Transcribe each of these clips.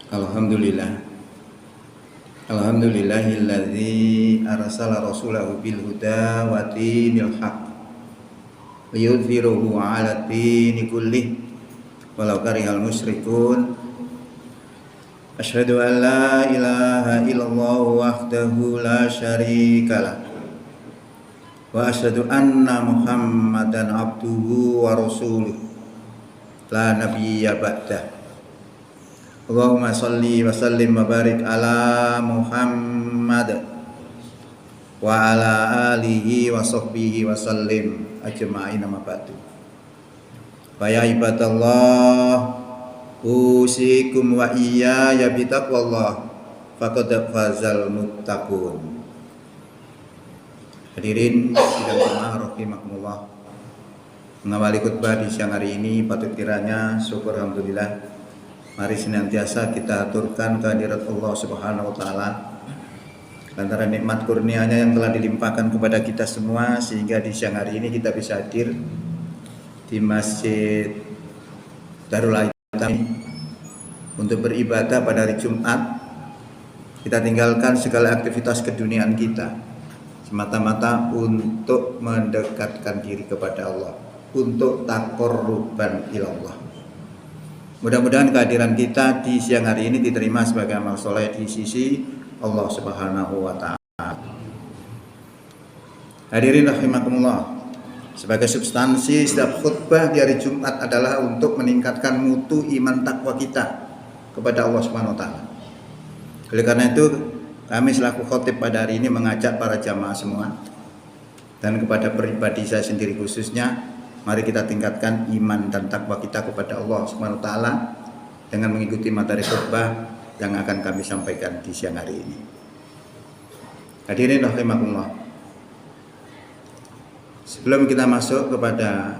Alhamdulillah. Alhamdulillahilladzi arsala rasulahu bil huda wa dinil haq liyudhhirahu 'ala dini kullih walau karihal musyrikun. Asyhadu an la ilaha illallah wahdahu la syarikalah wa asyhadu anna Muhammadan abduhu wa rasuluh la nabiyya ba'dah. Allahumma salli wa sallim wa barik ala Muhammad wa ala alihi wa sahbihi wa sallim ajma'in amma ba'du. Fa ya ibadallah, usikum wa iyaya bitaqwallah faqad fazal muttaqun. Hadirin sidang jemaah rahimakumullah. Mengawali khutbah di siang hari ini patut kiranya syukur alhamdulillah. Mari senantiasa kita aturkan kehadirat Allah Subhanahu wa taala antara nikmat kurnia-Nya yang telah dilimpahkan kepada kita semua sehingga di siang hari ini kita bisa hadir di Masjid Darul Aitam untuk beribadah pada hari Jumat. Kita tinggalkan segala aktivitas keduniaan kita semata-mata untuk mendekatkan diri kepada Allah, untuk taqarruban ilallah. Mudah-mudahan kehadiran kita di siang hari ini diterima sebagai amal soleh di sisi Allah Subhanahu wa ta'ala. Hadirin rahimakumullah, sebagai substansi setiap khutbah di hari Jumat adalah untuk meningkatkan mutu iman takwa kita kepada Allah Subhanahu wa ta'ala. Oleh karena itu, kami selaku khotib pada hari ini mengajak para jamaah semua dan kepada pribadi saya sendiri khususnya, mari kita tingkatkan iman dan takwa kita kepada Allah Subhanahu wa taala dengan mengikuti materi khutbah yang akan kami sampaikan di siang hari ini. Hadirin rahimakumullah. Sebelum kita masuk kepada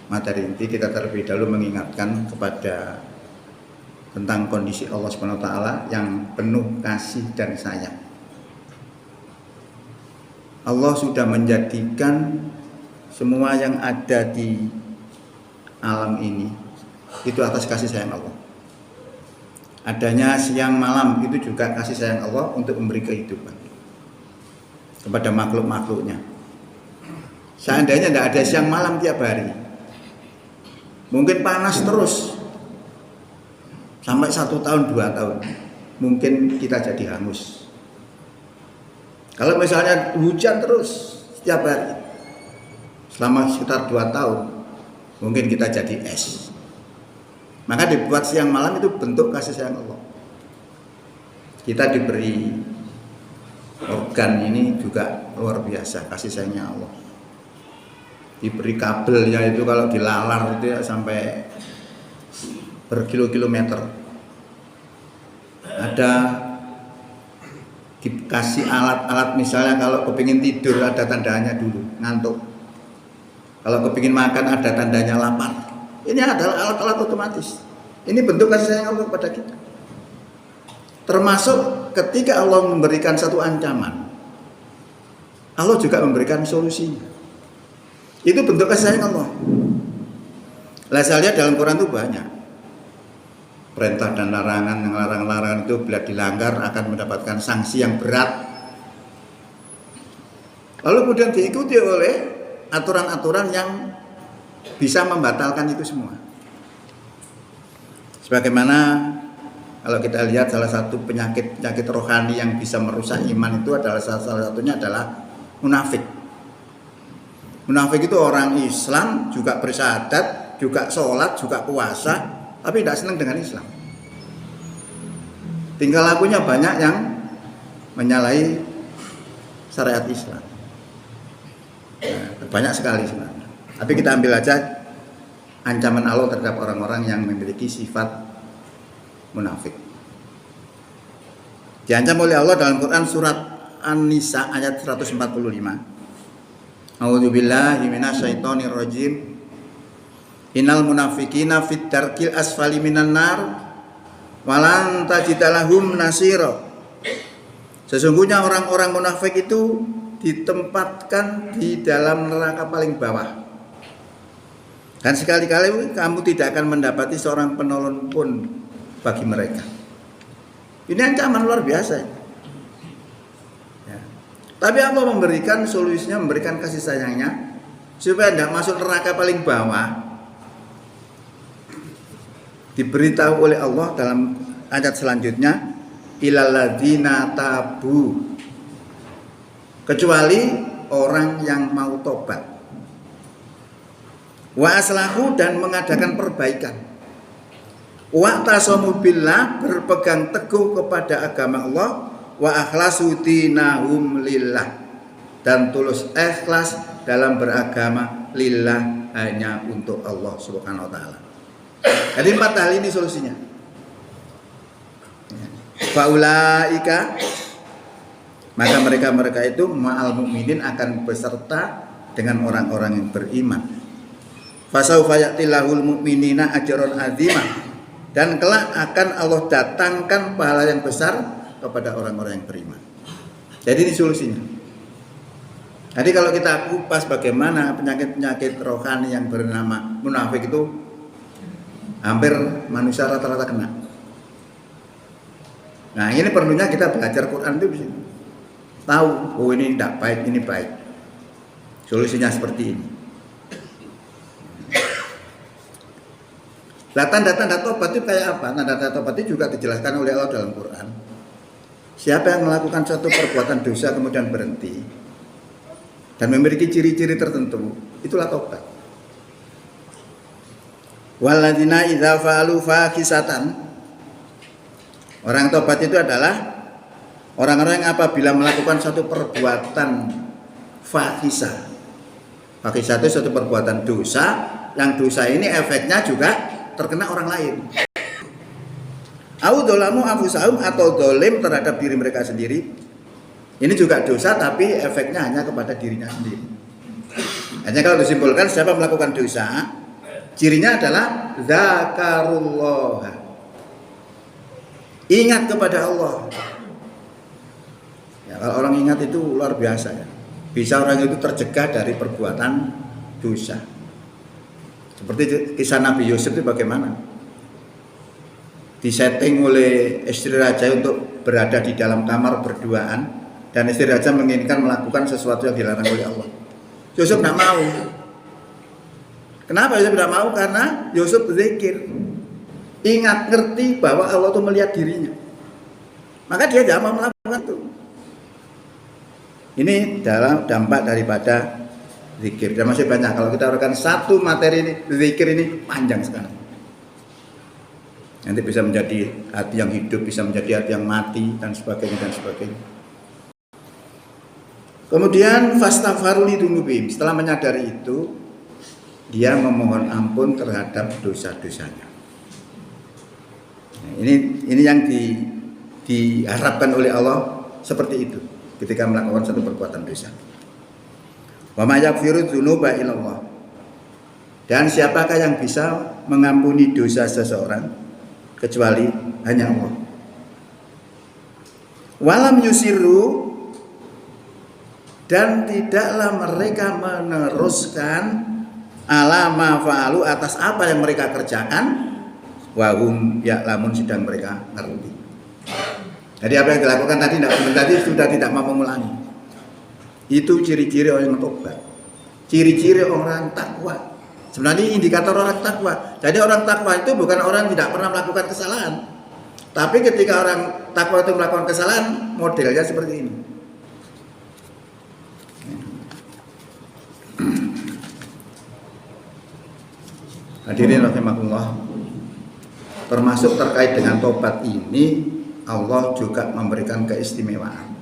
materi inti, kita terlebih dahulu mengingatkan kepada tentang kondisi Allah Subhanahu wa taala yang penuh kasih dan sayang. Allah sudah menjadikan semua yang ada di alam ini itu atas kasih sayang Allah. Adanya siang malam itu juga kasih sayang Allah untuk memberi kehidupan kepada makhluk-makhluknya. Seandainya tidak ada siang malam tiap hari, mungkin panas terus sampai 1 tahun 2 tahun, mungkin kita jadi hangus. Kalau misalnya hujan terus setiap hari selama sekitar 2 tahun, mungkin kita jadi es. Maka dibuat siang malam itu bentuk kasih sayang Allah. Kita diberi organ ini juga luar biasa kasih sayangnya Allah. Diberi kabelnya itu kalau dilalar itu ya sampai berkilo-kilometer. Ada dikasih alat-alat, misalnya kalau kepingin tidur ada tandanya dulu, ngantuk. Kalau kepingin makan ada tandanya lapar. Ini adalah alat-alat otomatis. Ini bentuk kasih sayang Allah kepada kita. Termasuk ketika Allah memberikan satu ancaman, Allah juga memberikan solusi. Itu bentuk kasih sayang Allah. Saya lihat dalam Quran itu banyak perintah dan larangan. Yang larangan-larangan itu bila dilanggar akan mendapatkan sanksi yang berat. Lalu kemudian diikuti oleh aturan-aturan yang bisa membatalkan itu semua. Sebagaimana kalau kita lihat salah satu penyakit rohani yang bisa merusak iman itu adalah salah satunya adalah munafik. Munafik itu orang Islam, juga bersyahadat, juga sholat, juga puasa, tapi tidak senang dengan Islam. Tingkah lakunya banyak yang menyalahi syariat Islam. Banyak sekali sebenarnya. Tapi kita ambil aja ancaman Allah terhadap orang-orang yang memiliki sifat munafik. Diancam oleh Allah dalam Quran surat An-Nisa ayat 145. A'udzubillahi minasyaitonir rajim. Innal munafiqina fit darkil asfali minan nar walan tajidalahum nasira. Sesungguhnya orang-orang munafik itu ditempatkan di dalam neraka paling bawah. Dan sekali-kali kamu tidak akan mendapati seorang penolong pun bagi mereka. Ini ancaman luar biasa. Ya. Tapi Allah memberikan solusinya, memberikan kasih sayangnya supaya tidak masuk neraka paling bawah. Diberitahu oleh Allah dalam ayat selanjutnya, ilal ladzina tabu, kecuali orang yang mau tobat, wa aslahu, dan mengadakan perbaikan, wa tasamu billah, berpegang teguh kepada agama Allah, wa akhlasu dinahum lillah, dan tulus ikhlas dalam beragama lillah, hanya untuk Allah Subhanahu wa taala. Jadi 4 hal ini solusinya. Faulaika, maka mereka itu ma'al mu'minin, akan beserta dengan orang-orang yang beriman. Fasaufa ya'tillahul mu'minina ajran azima, dan kelak akan Allah datangkan pahala yang besar kepada orang-orang yang beriman. Jadi ini solusinya. Jadi kalau kita kupas bagaimana penyakit-penyakit rohani yang bernama munafik itu, hampir manusia rata-rata kena. Nah, ini perlunya kita belajar Quran itu bisa tahu, oh ini tidak baik, ini baik. Solusinya seperti ini. Nah, tanda-tanda tobat itu kayak apa? Tanda-tanda tobat itu juga dijelaskan oleh Allah dalam Quran. Siapa yang melakukan suatu perbuatan dosa kemudian berhenti dan memiliki ciri-ciri tertentu, itulah tobat. Walladzina idza fa'alu fahisatan, orang tobat itu adalah orang-orang yang apabila melakukan suatu perbuatan fahisah. Fahisah itu suatu perbuatan dosa, yang dosa ini efeknya juga terkena orang lain. Au dzalamu anfusahum, atau dolim terhadap diri mereka sendiri. Ini juga dosa, tapi efeknya hanya kepada dirinya sendiri. Hanya kalau disimpulkan siapa melakukan dosa, cirinya adalah zakarullah, ingat kepada Allah. Ya, kalau orang ingat itu luar biasa ya. Bisa orang itu tercegah dari perbuatan dosa. Seperti kisah Nabi Yusuf itu bagaimana? Disetting oleh istri raja untuk berada di dalam kamar berduaan, dan istri raja menginginkan melakukan sesuatu yang dilarang oleh Allah. Yusuf tidak mau. Kenapa Yusuf tidak mau? Karena Yusuf berzikir, ingat, ngerti bahwa Allah itu melihat dirinya, maka dia tidak mau melakukan itu. Ini dalam dampak daripada zikir. Dan masih banyak, kalau kita uraikan satu materi ini, zikir ini panjang sekali. Nanti bisa menjadi hati yang hidup, bisa menjadi hati yang mati, dan sebagainya dan sebagainya. Kemudian fastaghfaru li dzunubihim, setelah menyadari itu dia memohon ampun terhadap dosa-dosanya. Nah, ini yang diharapkan oleh Allah seperti itu ketika melakukan satu perbuatan dosa. Wa may yaghfiru dzunuba illallah, dan siapakah yang bisa mengampuni dosa seseorang kecuali hanya Allah. Walam yusiru, dan tidaklah mereka meneruskan alama fa'alu, atas apa yang mereka kerjakan, wahum ya'lamun, sedang mereka ngerti. Jadi apa yang dilakukan tadi sudah tidak mau mengulangi. Itu ciri-ciri orang yang tobat, ciri-ciri orang takwa. Sebenarnya indikator orang takwa. Jadi orang takwa itu bukan orang yang tidak pernah melakukan kesalahan, tapi ketika orang takwa itu melakukan kesalahan, modelnya seperti ini. Hadirin rahimakumullah, termasuk terkait dengan tobat ini, Allah juga memberikan keistimewaan.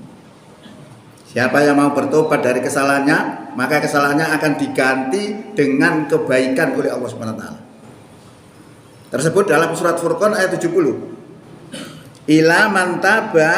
Siapa yang mau bertobat dari kesalahannya, maka kesalahannya akan diganti dengan kebaikan oleh Allah Subhanahu wa taala. Tersebut dalam surat Furqan ayat 70. Ila man taba,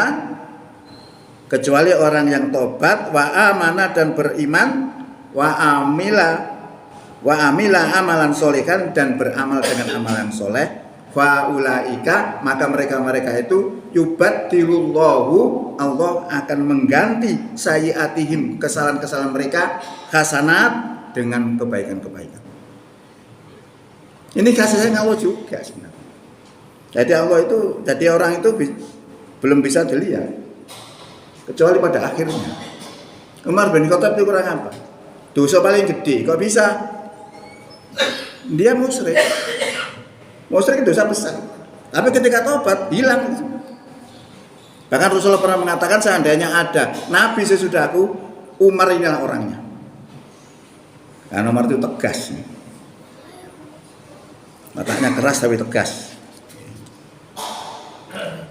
kecuali orang yang tobat, wa amana, dan beriman, wa amila amalan solehan, dan beramal dengan amalan soleh, faulaika, maka mereka itu yubaddilullahu, Allah akan mengganti sayyiatihim, kesalahan-kesalahan mereka, hasanat, dengan kebaikan-kebaikan. Ini kasih sayang Allah juga sebenarnya. Jadi Allah itu, jadi orang itu belum bisa dilihat kecuali pada akhirnya. Umar bin Khattab itu kurang apa? Dosa paling gede, kok bisa? Dia musyrik. Musyrik itu dosa besar. Tapi ketika tobat hilang. Bahkan Rasulullah pernah mengatakan seandainya ada Nabi sesudahku, Umar inilah orangnya. Karena Umar itu tegas. Matanya keras tapi tegas.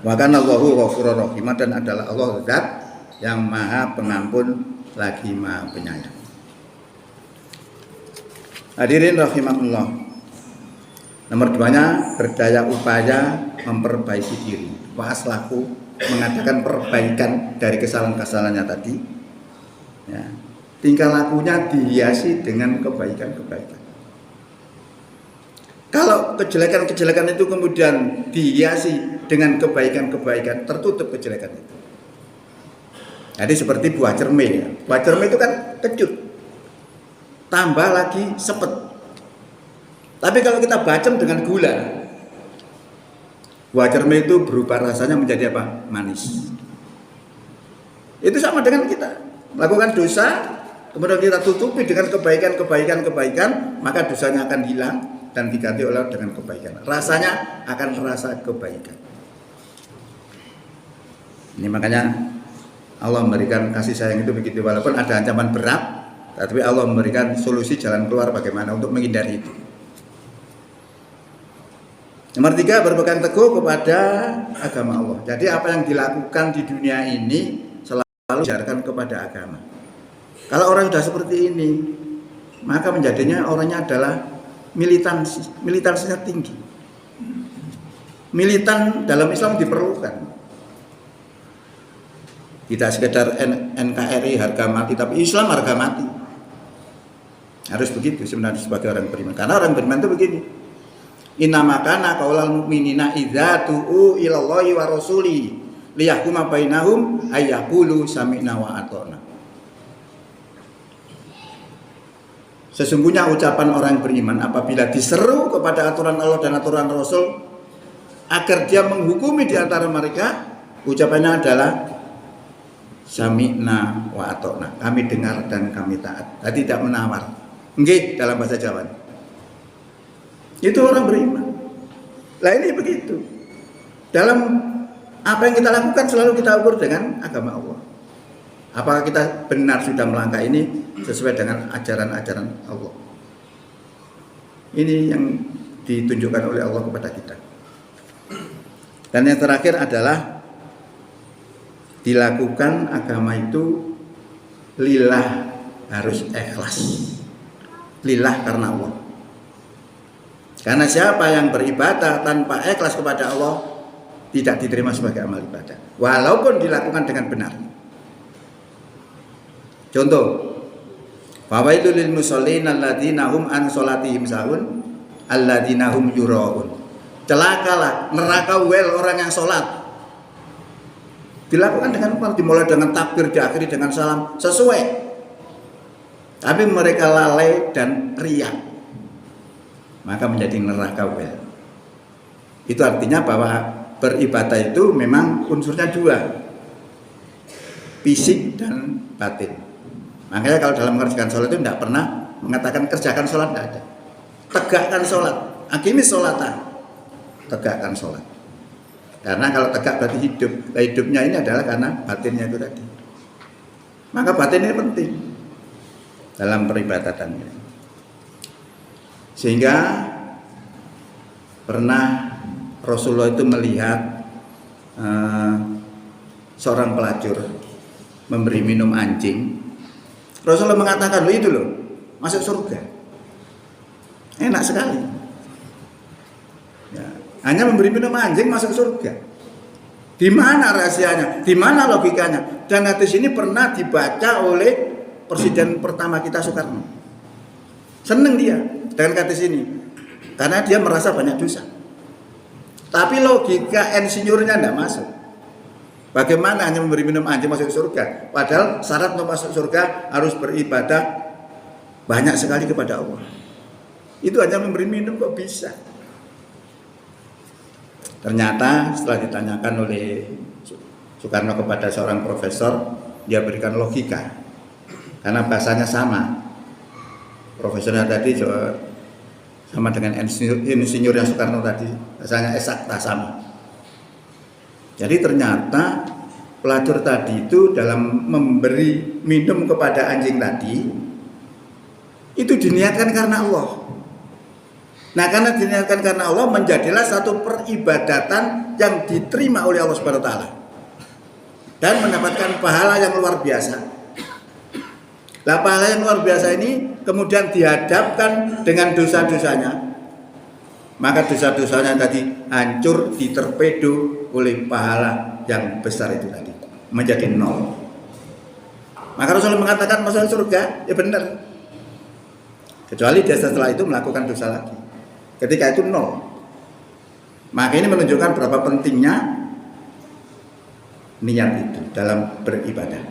Wa kana Allahu ghafurur rahim, dan adalah Allah Zat yang Maha Pengampun lagi Maha Penyayang. Hadirin rahimakumullah. Nomor 2-nya berdaya upaya memperbaiki diri. Wa aslaku, mengadakan perbaikan dari kesalahan-kesalahannya tadi. Ya. Tingkah lakunya dihiasi dengan kebaikan-kebaikan. Kalau kejelekan-kejelekan itu kemudian dihiasi dengan kebaikan-kebaikan, tertutup kejelekan itu. Jadi seperti buah cermin ya. Buah cermin itu kan kecut, tambah lagi sepet. Tapi kalau kita bacem dengan gula, buah cermin itu berubah rasanya menjadi apa? Manis. Itu sama dengan kita melakukan dosa, kemudian kita tutupi dengan kebaikan, maka dosanya akan hilang dan diganti oleh dengan kebaikan. Rasanya akan rasa kebaikan. Ini makanya Allah memberikan kasih sayang itu begitu, walaupun ada ancaman berat, tapi Allah memberikan solusi jalan keluar bagaimana untuk menghindari itu. Nomor 3, berpegang teguh kepada agama Allah. Jadi apa yang dilakukan di dunia ini selalu diajarkan kepada agama. Kalau orang sudah seperti ini, maka menjadinya orangnya adalah militansinya tinggi. Militan dalam Islam diperlukan. Tidak sekedar NKRI harga mati, tapi Islam harga mati. Harus begitu sebenarnya sebagai orang beriman. Karena orang beriman itu begini. Innama kana qaulal mu'minina idza tu'u ilallahi wa rasuli liyahkuma bainahum ayyaqulu sami'na wa ata'na. Sesungguhnya ucapan orang beriman apabila diseru kepada aturan Allah dan aturan Rasul agar dia menghukumi di antara mereka, ucapannya adalah sami'na wa ata'na. Kami dengar dan kami taat. Tadi tidak menawar. Nggih dalam bahasa Jawa. Itu orang beriman. Lah ini begitu. Dalam apa yang kita lakukan selalu kita ukur dengan agama Allah. Apakah kita benar sudah melangkah ini sesuai dengan ajaran-ajaran Allah. Ini yang ditunjukkan oleh Allah kepada kita. Dan yang terakhir adalah dilakukan agama itu lillah, harus ikhlas. Lillah karena Allah. Karena siapa yang beribadah tanpa ikhlas kepada Allah tidak diterima sebagai amal ibadah, walaupun dilakukan dengan benar. Contoh, fawailul lil musallin alladzina hum an sholatihim sahun alladzina hum yuraun. Celakalah, neraka wel orang yang sholat. Dilakukan dengan benar, dimulai dengan takbir, diakhiri dengan salam sesuai. Tapi mereka lalai dan riak, maka menjadi neraka wel. Itu artinya bahwa beribadah itu memang unsurnya dua, fisik dan batin. Makanya kalau dalam mengerjakan sholat itu tidak pernah mengatakan kerjakan sholat, tidak ada. Tegakkan sholat, akimis sholatan, tegakkan sholat. Karena kalau tegak berarti hidup. Nah, hidupnya ini adalah karena batinnya itu tadi. Maka batin ini penting dalam peribadatan ini. Sehingga pernah Rasulullah itu melihat seorang pelacur memberi minum anjing. Rasulullah mengatakan, itu loh, masuk surga. Enak sekali. Ya, hanya memberi minum anjing masuk surga. Di mana rahasianya? Di mana logikanya? Dan hadis ini pernah dibaca oleh presiden pertama kita, Soekarno. Seneng dia dengan hadis ini, karena dia merasa banyak dosa. Tapi logika insinyurnya tidak masuk. Bagaimana hanya memberi minum anjing masuk surga? Padahal syarat untuk masuk surga harus beribadah banyak sekali kepada Allah. Itu hanya memberi minum kok bisa? Ternyata setelah ditanyakan oleh Soekarno kepada seorang profesor, dia berikan logika karena bahasanya sama. Profesornya tadi sama dengan insinyur yang Soekarno tadi, bahasanya eksakta sama. Jadi ternyata pelacur tadi itu dalam memberi minum kepada anjing tadi itu diniatkan karena Allah. Nah, karena diniatkan karena Allah, menjadilah satu peribadatan yang diterima oleh Allah Subhanahu wa taala dan mendapatkan pahala yang luar biasa. Nah, pahala yang luar biasa ini kemudian dihadapkan dengan dosa-dosanya. Maka dosa-dosanya tadi hancur, diterpedo oleh pahala yang besar itu tadi, menjadi nol. Maka Rasulullah mengatakan masuk surga, ya benar. Kecuali dia setelah itu melakukan dosa lagi. Ketika itu nol. Maka ini menunjukkan berapa pentingnya niat itu dalam beribadah.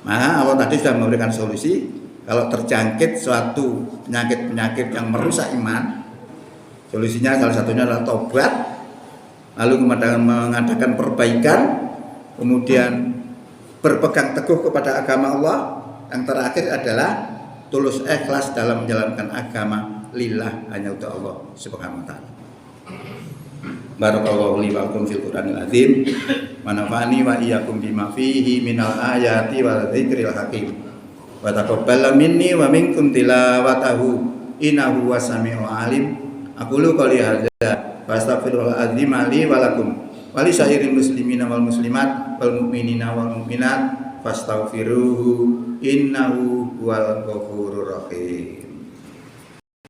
Maka Allah tadi sudah memberikan solusi. Kalau terjangkit suatu penyakit-penyakit yang merusak iman, solusinya salah satunya adalah tobat, lalu kemudian mengadakan perbaikan, kemudian berpegang teguh kepada agama Allah. Yang terakhir adalah tulus ikhlas dalam menjalankan agama lillah, hanya untuk Allah Subhanahu wa taala. Barakallahu li wa lakum fil Qur'anil azim wa nafa'ani wa iyyakum bima fihi minal ayati wa dzikril hakim wa taqabbal minni wa minkum tilawatahu innahu wasami'ul alim. Aqulu qouli hadza wa astaghfirul azim li wa lakum wa li sairil muslimina wal muslimat wal mu'minina wal mu'minat fastaghfiruhu innahu huwal ghafurur rahim.